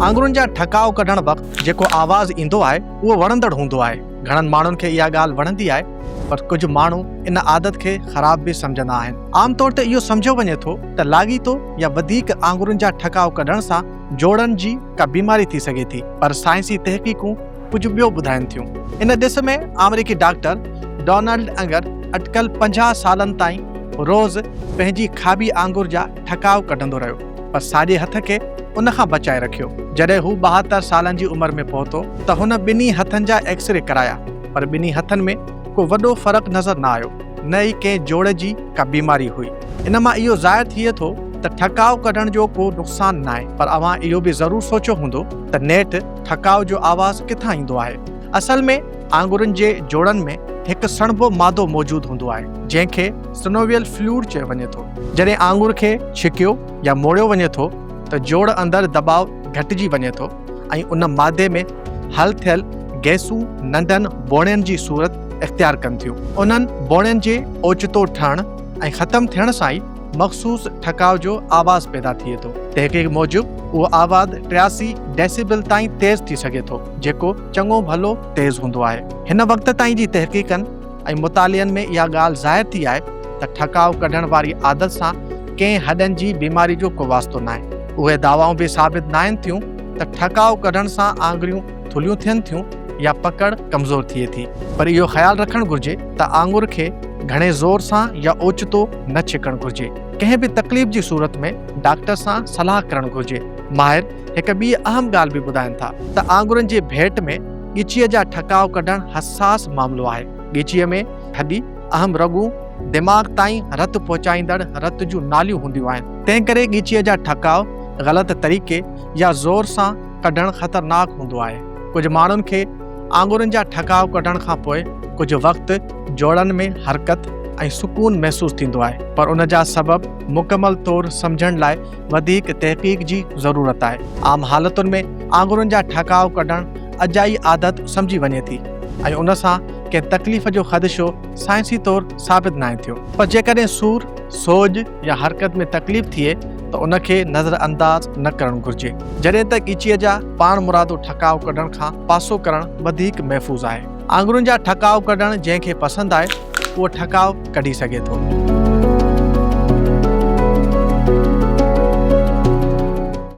आंगुरनि जा ठकाव कढण वक़्तु जेको आवाज़ ईंदो आहे उहो वणंदड़ हूंदो आहे। घणनि माण्हुनि खे इहा ॻाल्हि वणंदी आहे, पर कुझु माण्हू इन आदत खे ख़राब बि सम्झंदा आहिनि। आमतौर ते इहो सम्झो वञे थो त लाॻीतो या वधीक आंगुरनि जा ठकाव कढण सां जोड़नि जी का बीमारी थी सघे थी, पर साइंसी तहक़ीक़ूं कुझु ॿियो ॿुधाइनि थियूं। इन ॾिस में अमेरिकी डॉक्टर डोनाल्ड अंगर अटकल 50 सालनि ताईं रोज़ पंहिंजी खाॿी आंगुर जा ठकाव कढंदो रहियो, पर साॼे हथ खे उन खां बचाए रखियो। जॾहिं हू 72 सालनि जी उमिरि में पहुतो त हुन ॿिन्ही हथनि जा एक्सरे कराया, पर ॿिन्ही हथनि में को वॾो फ़र्क़ु नज़र न आयो, न ई कंहिं जोड़ जी का बीमारी हुई। इन मां इहो ज़ाहिर थिए थो त ठकाव कढण जो को नुक़सान न आहे, पर अव्हां इहो बि ज़रूरु सोचियो हूंदो त नेठ ठकाव जो आवाज़ किथां ईंदो आहे। असल में आंगुरनि जे जोड़नि में हिकु सणबो मादो मौजूदु हूंदो आहे, जंहिंखे सिनोवियल फ्लूइड चयो वञे थो। जॾहिं आंगुर खे छिकियो या मोड़ियो वञे थो त जोड़ अंदरि दबाव घटिजी वञे थो ऐं उन मादे में हल थियल गैसूं नंढनि बोणियुनि जी सूरत इख्तियार कनि थियूं। उन्हनि बोणियुनि जे ओचितो ठहण ऐं ख़तम थियण सां ई मख़सूस ठकाव जो आवाज़ पैदा थिए थो। तहक़ीक़ मूजिबि उहो आवाज़ 83 डेसिबल ताईं तेज़ थी सघे थो, जेको चङो भलो तेज़ हूंदो आहे। हिन वक़्त ताईं जी तहक़ीक़नि ऐं मुतालियनि में इहा ॻाल्हि ज़ाहिर थी आहे त ठकाव कढण वारी आदत सां कंहिं हॾनि जी बीमारी जो को वास्तो न आहे। उहे दावाऊं बि साबित न आहिनि थियूं त ठकाव कढण सां आंगुरियूं थुलियूं थियनि थियूं या पकड़ कमज़ोर थिए थी, पर इहो ख़्यालु रखणु घुरिजे त आंगुर खे घणे ज़ोर सां या ओचितो न छिकणु घुरिजे। कंहिं बि तकलीफ़ जी सूरत में डॉक्टर सां सलाह करणु घुरिजे। माहिर हिकु ॿी अहम ॻाल्हि बि ॿुधाइनि था त आंगुरनि जे भेट में ॻिचीअ जा ठकाव कढण हसास मामिलो आहे। ॻिचीअ में हॾी अहम रगूं दिमाग़ ताईं रत पहुचाईंदड़ रत जूं नालियूं हूंदियूं आहिनि। तंहिं करे ॻिचीअ जा ठकाव ग़लति तरीक़े या ज़ोर सां कढणु ख़तरनाक हूंदो आहे। कुझु माण्हुनि खे आंगुरनि जा ठकाव कढण खां पोइ कुझु वक़्तु जोड़नि में हरकत ऐं सुकून महसूसु थींदो आहे, पर उन जा सबबु मुकमल तौरु सम्झण लाइ वधीक तहक़ीक़ जी ज़रूरत आहे। आम हालतुनि में आंगुरनि जा ठकाव कढण अजाई आदत सम्झी वञे थी ऐं उन सां कंहिं तकलीफ़ जो ख़दशो साइंसी तौरु साबित न आहे थियो, पर जेकॾहिं सूर, सोज या हरकत में तकलीफ़ थिए त उनखे नज़र अंदाज़ न करणु घुरिजे। जॾहिं त ॻिचीअ जा पाण मुरादो ठकाव कढण खां पासो करणु वधीक महफ़ूज़ आहे। आंगुरनि जा ठकाव कढण जंहिंखे पसंदि आहे उहो ठकाव कढी सघे थो।